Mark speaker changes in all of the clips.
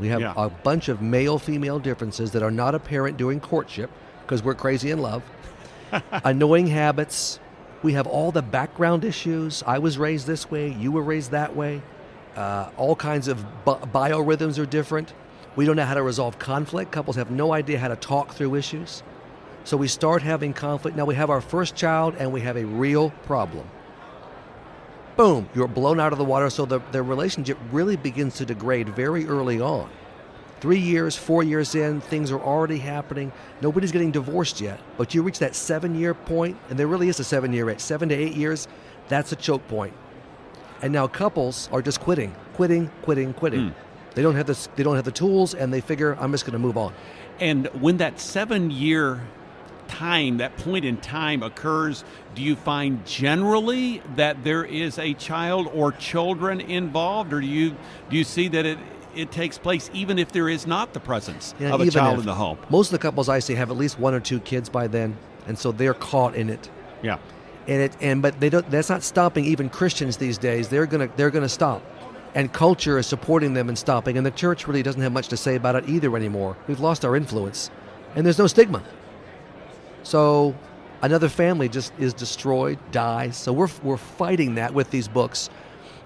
Speaker 1: We have
Speaker 2: Yeah.
Speaker 1: a bunch of male-female differences that are not apparent during courtship because we're crazy in love. Annoying habits. We have all the background issues. I was raised this way. You were raised that way. All kinds of biorhythms are different. We don't know how to resolve conflict. Couples have no idea how to talk through issues. So we start having conflict. Now we have our first child and we have a real problem. Boom, you're blown out of the water. So the relationship really begins to degrade very early on. 3 years, 4 years in, things are already happening. Nobody's getting divorced yet, but you reach that 7-year point, and there really is a 7-year rate, 7 to 8 years, that's a choke point. And now couples are just quitting. They don't have the tools, and they figure, I'm just going to move on.
Speaker 2: And when that 7-year time, that point in time occurs, do you find generally that there is a child or children involved, or do you see that it takes place even if there is not the presence of a child in the home?
Speaker 1: Most of the couples I see have at least 1 or 2 kids by then, and so they're caught in it.
Speaker 2: Yeah.
Speaker 1: But they don't. That's not stopping even Christians these days. They're gonna stop, and culture is supporting them in stopping. And the church really doesn't have much to say about it either anymore. We've lost our influence, and there's no stigma. So another family just is destroyed, dies. So we're fighting that with these books.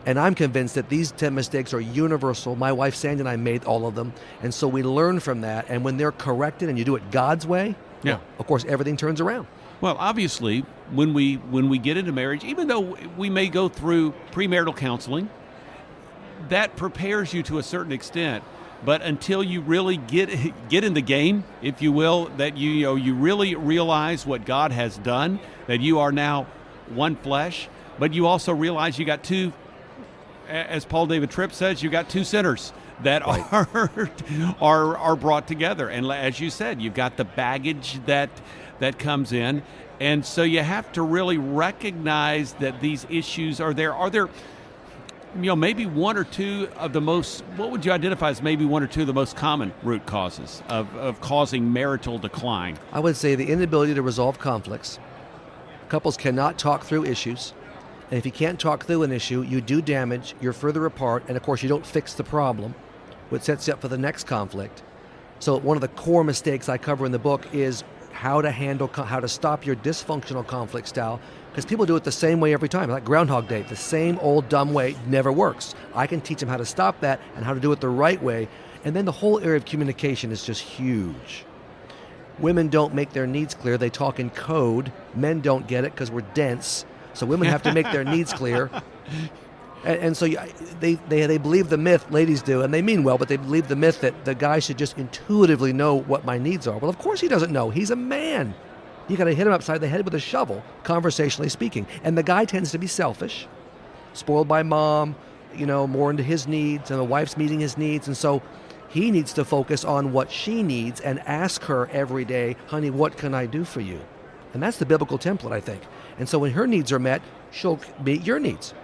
Speaker 1: And I'm convinced that these 10 mistakes are universal. My wife Sandy and I made all of them. And so we learn from that. And when they're corrected and you do it God's way,
Speaker 2: yeah,
Speaker 1: well, of course, everything turns around.
Speaker 2: Well, obviously, when we get into marriage, even though we may go through premarital counseling, that prepares you to a certain extent. But until you really get in the game, if you will, that you really realize what God has done, that you are now one flesh, but you also realize you got two, as Paul David Tripp says, you got two sinners that are brought together. And as you said, you've got the baggage that comes in. And so you have to really recognize that these issues are there. Are there maybe one or two of the most, what would you identify as maybe one or two of the most common root causes of causing marital decline?
Speaker 1: I would say the inability to resolve conflicts. Couples cannot talk through issues. And if you can't talk through an issue, you do damage, you're further apart, and of course you don't fix the problem, which sets you up for the next conflict. So one of the core mistakes I cover in the book is how to stop your dysfunctional conflict style, because people do it the same way every time, like Groundhog Day. The same old dumb way never works. I can teach them how to stop that and how to do it the right way. And then the whole area of communication is just huge. Women don't make their needs clear. They talk in code. Men don't get it because we're dense. So women have to make their needs clear. And so they believe the myth, ladies do, and they mean well, but they believe the myth that the guy should just intuitively know what my needs are. Well, of course he doesn't know. He's a man. You got to hit him upside the head with a shovel, conversationally speaking. And the guy tends to be selfish, spoiled by mom, more into his needs, and the wife's meeting his needs. And so he needs to focus on what she needs and ask her every day, honey, what can I do for you? And that's the biblical template, I think. And so when her needs are met, she'll meet your needs.